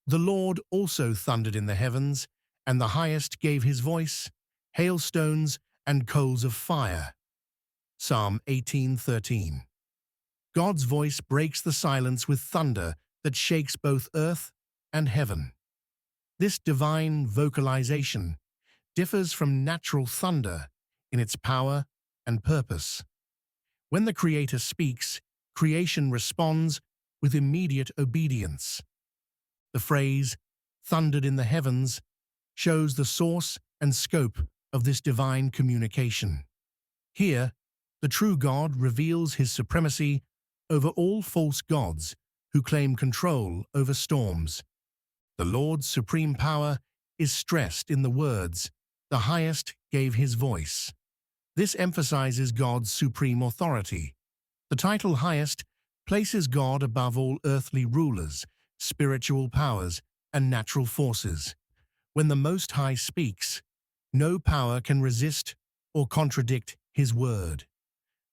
The Lord also thundered in the heavens, and the highest gave his voice, hailstones and coals of fire. Psalm 18:13. God's voice breaks the silence with thunder that shakes both earth and heaven. This divine vocalization differs from natural thunder in its power and purpose. When the Creator speaks, creation responds with immediate obedience. The phrase, thundered in the heavens, shows the source and scope of this divine communication. Here, the true God reveals his supremacy over all false gods who claim control over storms. The Lord's supreme power is stressed in the words, "The highest gave his voice." This emphasizes God's supreme authority. The title highest places God above all earthly rulers, spiritual powers, and natural forces. When the Most High speaks, no power can resist or contradict his word.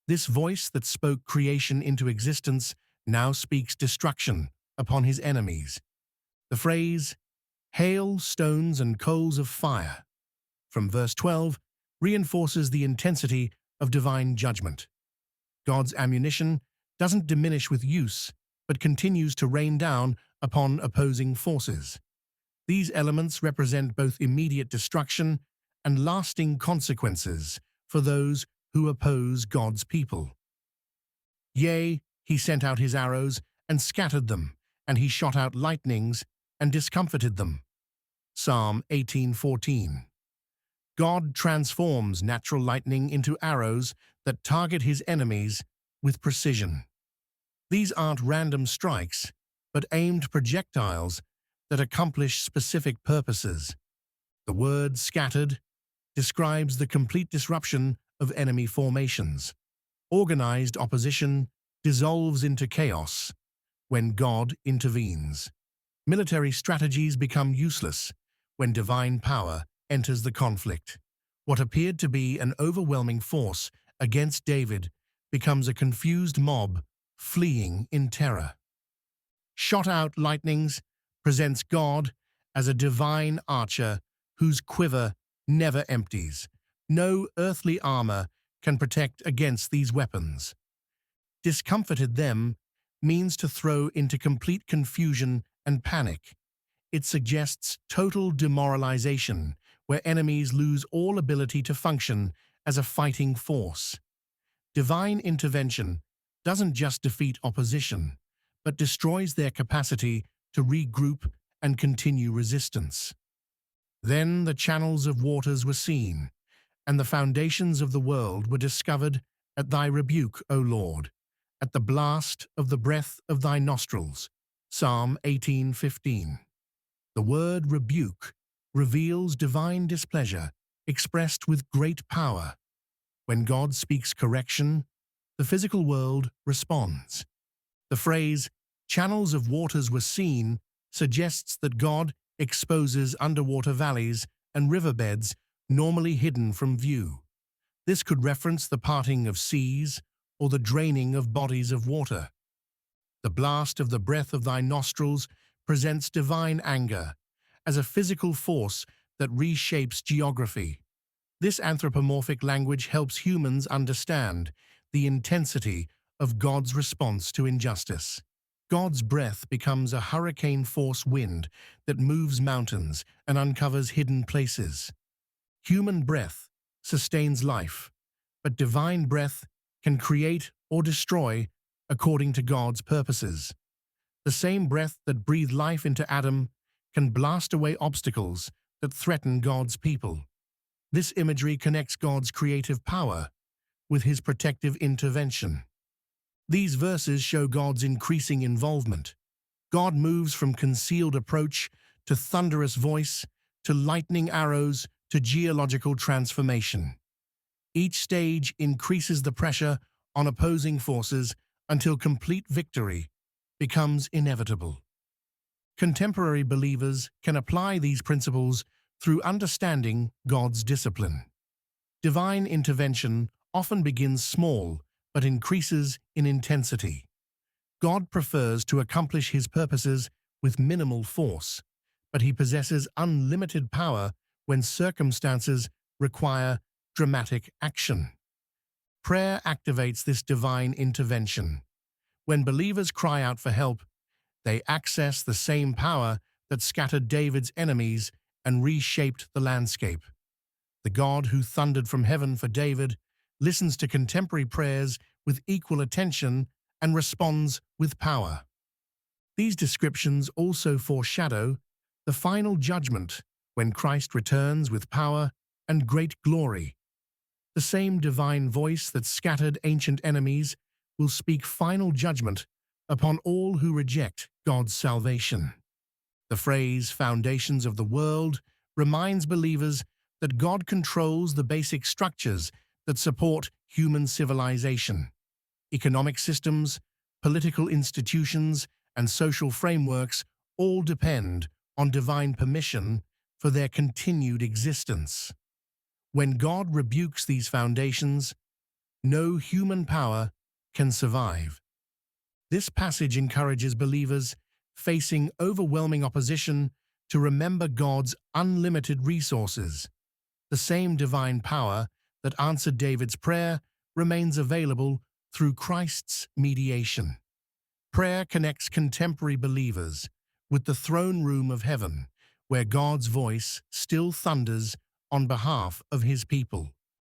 This voice that spoke creation into existence now speaks destruction upon his enemies. The phrase, hail, stones, and coals of fire, from verse 12, reinforces the intensity of divine judgment. God's ammunition doesn't diminish with use, but continues to rain down upon opposing forces. These elements represent both immediate destruction and lasting consequences for those who oppose God's people. Yea, he sent out his arrows and scattered them, and he shot out lightnings and discomfited them. Psalm 18:14. God transforms natural lightning into arrows that target his enemies with precision. These aren't random strikes, but aimed projectiles that accomplish specific purposes. The word scattered describes the complete disruption of enemy formations. Organized opposition dissolves into chaos when God intervenes. Military strategies become useless when divine power enters the conflict. What appeared to be an overwhelming force against David becomes a confused mob fleeing in terror. Shot out lightnings presents God as a divine archer whose quiver never empties. No earthly armor can protect against these weapons. Discomfited them means to throw into complete confusion and panic. It suggests total demoralization, where enemies lose all ability to function as a fighting force. Divine intervention doesn't just defeat opposition, but destroys their capacity to regroup and continue resistance. Then the channels of waters were seen, and the foundations of the world were discovered at thy rebuke, O Lord, at the blast of the breath of thy nostrils. Psalm 18:15. The word rebuke reveals divine displeasure expressed with great power. When God speaks correction, the physical world responds. The phrase, channels of waters were seen, suggests that God exposes underwater valleys and riverbeds normally hidden from view. This could reference the parting of seas or the draining of bodies of water. The blast of the breath of thy nostrils presents divine anger as a physical force that reshapes geography. This anthropomorphic language helps humans understand the intensity of God's response to injustice. God's breath becomes a hurricane-force wind that moves mountains and uncovers hidden places. Human breath sustains life, but divine breath can create or destroy according to God's purposes. The same breath that breathed life into Adam can blast away obstacles that threaten God's people. This imagery connects God's creative power with his protective intervention. These verses show God's increasing involvement. God moves from concealed approach to thunderous voice to lightning arrows to geological transformation. Each stage increases the pressure on opposing forces until complete victory becomes inevitable. Contemporary believers can apply these principles through understanding God's discipline. Divine intervention often begins small but increases in intensity. God prefers to accomplish his purposes with minimal force, but he possesses unlimited power when circumstances require dramatic action. Prayer activates this divine intervention. When believers cry out for help, they access the same power that scattered David's enemies and reshaped the landscape. The God who thundered from heaven for David listens to contemporary prayers with equal attention and responds with power. These descriptions also foreshadow the final judgment when Christ returns with power and great glory. The same divine voice that scattered ancient enemies will speak final judgment upon all who reject God's salvation. The phrase "foundations of the world" reminds believers that God controls the basic structures that support human civilization. Economic systems, political institutions, and social frameworks all depend on divine permission for their continued existence. When God rebukes these foundations, no human power can survive. This passage encourages believers facing overwhelming opposition to remember God's unlimited resources. The same divine power that answered David's prayer remains available through Christ's mediation. Prayer connects contemporary believers with the throne room of heaven, where God's voice still thunders on behalf of his people.